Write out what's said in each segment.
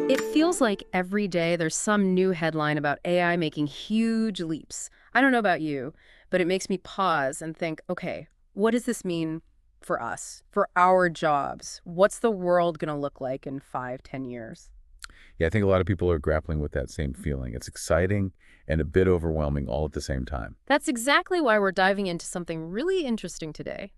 It feels like every day there's some new headline about AI making huge leaps. I don't know about you, but it makes me pause and think, okay, what does this mean for us, for our jobs? What's the world going to look like in 5, 10 years? Yeah, I think a lot of people are grappling with that same feeling. It's exciting and a bit overwhelming all at the same time. That's exactly why we're diving into something really interesting today.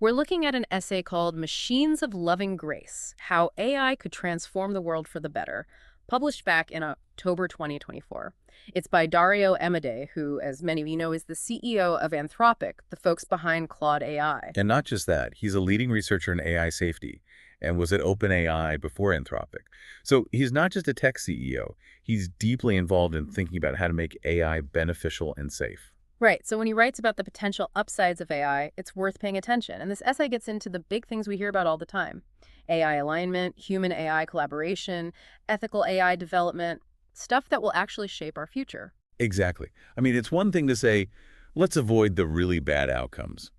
We're looking at an essay called Machines of Loving Grace: How AI Could Transform the World for the Better, published back in October 2024. It's by Dario Amodei, who, as many of you know, is the CEO of Anthropic, the folks behind Claude AI. And not just that, he's a leading researcher in AI safety and was at OpenAI before Anthropic. So he's not just a tech CEO, he's deeply involved in thinking about how to make AI beneficial and safe. Right, so when he writes about the potential upsides of AI, it's worth paying attention. And this essay gets into the big things we hear about all the time: AI alignment, human AI collaboration, ethical AI development, stuff that will actually shape our future. Exactly. I mean, it's one thing to say, let's avoid the really bad outcomes,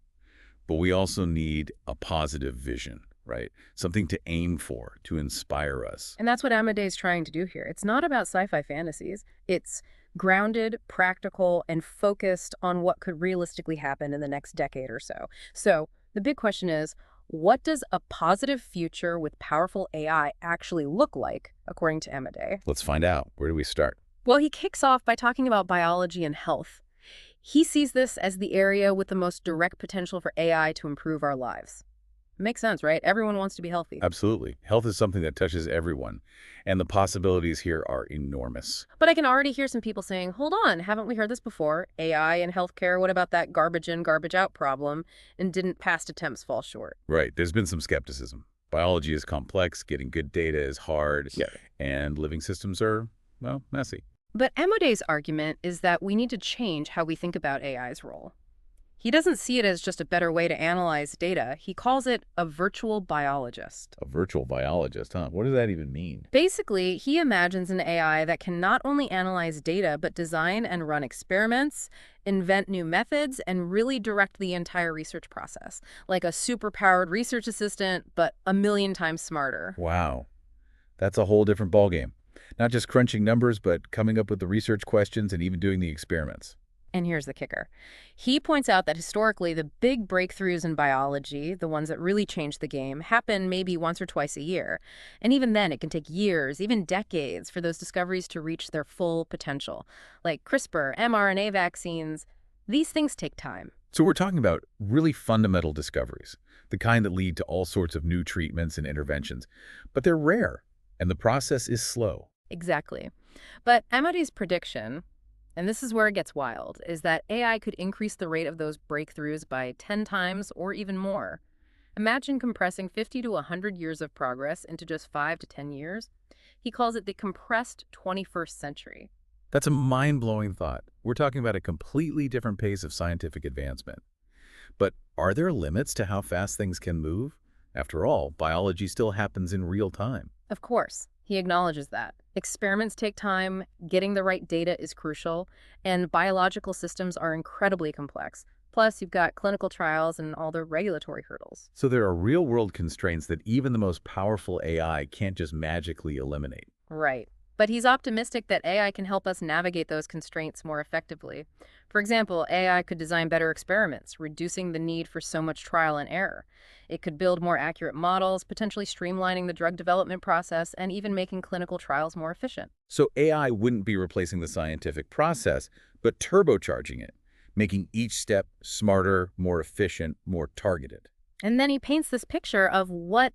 but we also need a positive vision, right? Something to aim for, to inspire us. And that's what Amadei is trying to do here. It's not about sci-fi fantasies. It's grounded, practical, and focused on what could realistically happen in the next decade or so. So the big question is, what does a positive future with powerful AI actually look like, according to Amadei? Let's find out. Where do we start? Well, he kicks off by talking about biology and health. He sees this as the area with the most direct potential for AI to improve our lives. Makes sense, right? Everyone wants to be healthy. Absolutely. Health is something that touches everyone, and the possibilities here are enormous. But I can already hear some people saying, hold on, haven't we heard this before? AI in healthcare, what about that garbage in, garbage out problem? And didn't past attempts fall short? Right. There's been some skepticism. Biology is complex, getting good data is hard, Yeah. and living systems are, well, messy. But Amodei's argument is that we need to change how we think about AI's role. He doesn't see it as just a better way to analyze data. He calls it a virtual biologist. A virtual biologist, huh? What does that even mean? Basically, he imagines an AI that can not only analyze data, but design and run experiments, invent new methods, and really direct the entire research process. Like a super-powered research assistant, but a million times smarter. Wow. That's a whole different ballgame. Not just crunching numbers, but coming up with the research questions and even doing the experiments. And here's the kicker. He points out that historically, the big breakthroughs in biology, the ones that really change the game, happen maybe once or twice a year. And even then, it can take years, even decades, for those discoveries to reach their full potential. Like CRISPR, mRNA vaccines, these things take time. So we're talking about really fundamental discoveries, the kind that lead to all sorts of new treatments and interventions. But they're rare, and the process is slow. Exactly. But Amodei's prediction, and this is where it gets wild, is that AI could increase the rate of those breakthroughs by 10 times or even more. Imagine compressing 50 to 100 years of progress into just 5 to 10 years. He calls it the compressed 21st century. That's a mind-blowing thought. We're talking about a completely different pace of scientific advancement. But are there limits to how fast things can move? After all, biology still happens in real time. Of course, he acknowledges that. Experiments take time, getting the right data is crucial, and biological systems are incredibly complex. Plus, you've got clinical trials and all the regulatory hurdles. So there are real-world constraints that even the most powerful AI can't just magically eliminate. Right. But he's optimistic that AI can help us navigate those constraints more effectively. For example, AI could design better experiments, reducing the need for so much trial and error. It could build more accurate models, potentially streamlining the drug development process and even making clinical trials more efficient. So AI wouldn't be replacing the scientific process, but turbocharging it, making each step smarter, more efficient, more targeted. And then he paints this picture of what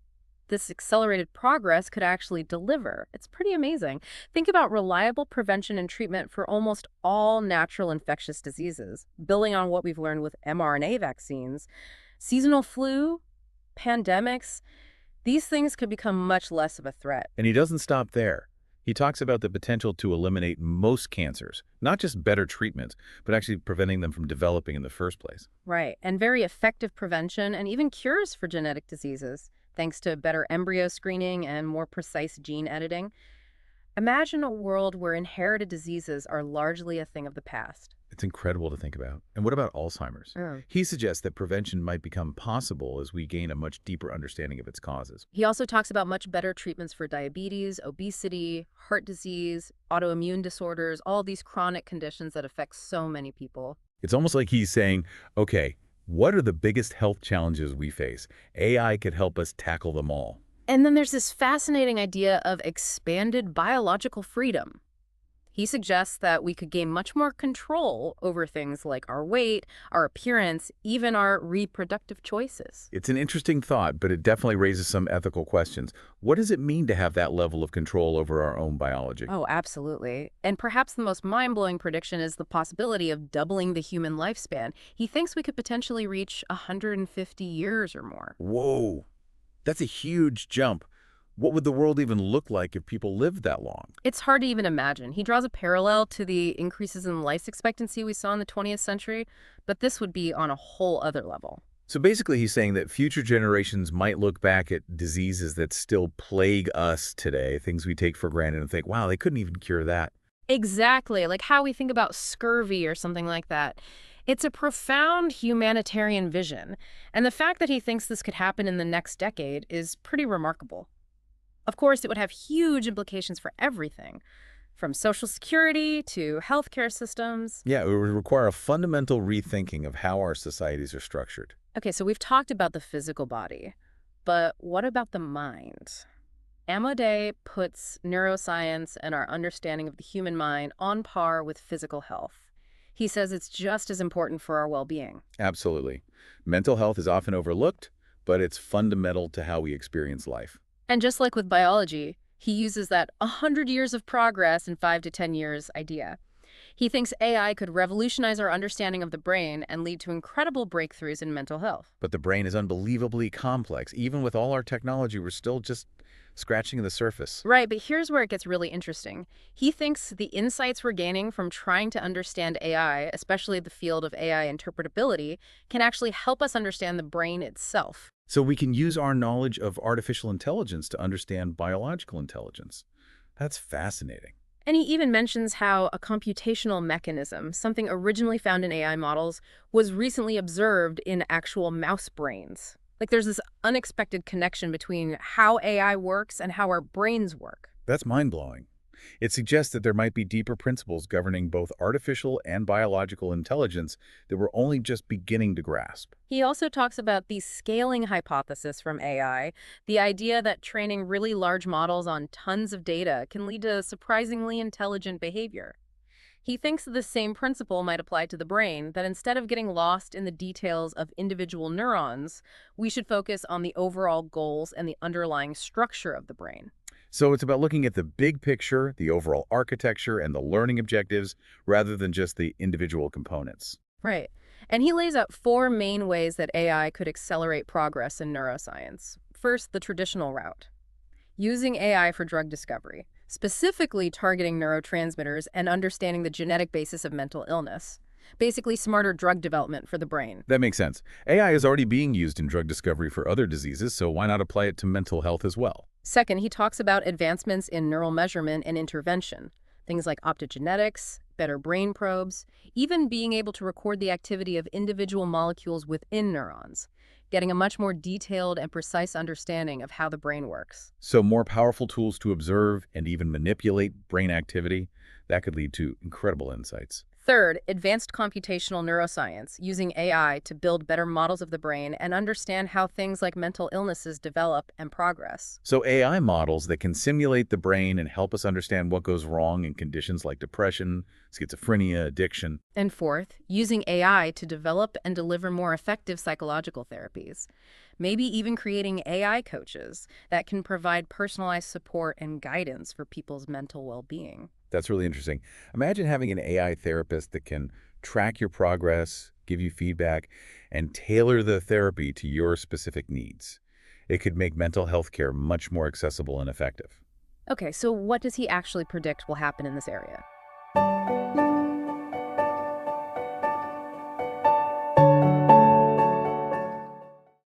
this accelerated progress could actually deliver. It's pretty amazing. Think about reliable prevention and treatment for almost all natural infectious diseases, building on what we've learned with mRNA vaccines. Seasonal flu, pandemics, these things could become much less of a threat. And he doesn't stop there. He talks about the potential to eliminate most cancers, not just better treatments, but actually preventing them from developing in the first place. Right, and very effective prevention and even cures for genetic diseases, thanks to better embryo screening and more precise gene editing. Imagine a world where inherited diseases are largely a thing of the past. It's incredible to think about. And what about Alzheimer's? Oh. He suggests that prevention might become possible as we gain a much deeper understanding of its causes. He also talks about much better treatments for diabetes, obesity, heart disease, autoimmune disorders, all these chronic conditions that affect so many people. It's almost like he's saying, okay, what are the biggest health challenges we face? AI could help us tackle them all. And then there's this fascinating idea of expanded biological freedom. He suggests that we could gain much more control over things like our weight, our appearance, even our reproductive choices. It's an interesting thought, but it definitely raises some ethical questions. What does it mean to have that level of control over our own biology? Oh, absolutely. And perhaps the most mind-blowing prediction is the possibility of doubling the human lifespan. He thinks we could potentially reach 150 years or more. Whoa, that's a huge jump. What would the world even look like if people lived that long? It's hard to even imagine. He draws a parallel to the increases in life expectancy we saw in the 20th century, but this would be on a whole other level. So basically, he's saying that future generations might look back at diseases that still plague us today, things we take for granted, and think, wow, they couldn't even cure that. Exactly, like how we think about scurvy or something like that. It's a profound humanitarian vision, and the fact that he thinks this could happen in the next decade is pretty remarkable. Of course, it would have huge implications for everything, from social security to healthcare systems. Yeah, it would require a fundamental rethinking of how our societies are structured. Okay, so we've talked about the physical body, but what about the mind? Amodei puts neuroscience and our understanding of the human mind on par with physical health. He says it's just as important for our well-being. Absolutely. Mental health is often overlooked, but it's fundamental to how we experience life. And just like with biology, he uses that 100 years of progress in 5 to 10 years idea. He thinks AI could revolutionize our understanding of the brain and lead to incredible breakthroughs in mental health. But the brain is unbelievably complex. Even with all our technology, we're still just scratching the surface. Right, but here's where it gets really interesting. He thinks the insights we're gaining from trying to understand AI, especially the field of AI interpretability, can actually help us understand the brain itself. So we can use our knowledge of artificial intelligence to understand biological intelligence. That's fascinating. And he even mentions how a computational mechanism, something originally found in AI models, was recently observed in actual mouse brains. Like there's this unexpected connection between how AI works and how our brains work. That's mind-blowing. It suggests that there might be deeper principles governing both artificial and biological intelligence that we're only just beginning to grasp. He also talks about the scaling hypothesis from AI, the idea that training really large models on tons of data can lead to surprisingly intelligent behavior. He thinks the same principle might apply to the brain, that instead of getting lost in the details of individual neurons, we should focus on the overall goals and the underlying structure of the brain. So it's about looking at the big picture, the overall architecture, and the learning objectives, rather than just the individual components. Right. And he lays out 4 main ways that AI could accelerate progress in neuroscience. First, the traditional route. Using AI for drug discovery, specifically targeting neurotransmitters and understanding the genetic basis of mental illness. Basically, smarter drug development for the brain. That makes sense. AI is already being used in drug discovery for other diseases, so why not apply it to mental health as well? Second, he talks about advancements in neural measurement and intervention. Things like optogenetics, better brain probes, even being able to record the activity of individual molecules within neurons, getting a much more detailed and precise understanding of how the brain works. So more powerful tools to observe and even manipulate brain activity, that could lead to incredible insights. Third, advanced computational neuroscience, using AI to build better models of the brain and understand how things like mental illnesses develop and progress. So AI models that can simulate the brain and help us understand what goes wrong in conditions like depression, schizophrenia, addiction. And fourth, using AI to develop and deliver more effective psychological therapies. Maybe even creating AI coaches that can provide personalized support and guidance for people's mental well-being. That's really interesting. Imagine having an AI therapist that can track your progress, give you feedback, and tailor the therapy to your specific needs. It could make mental health care much more accessible and effective. Okay, so what does he actually predict will happen in this area?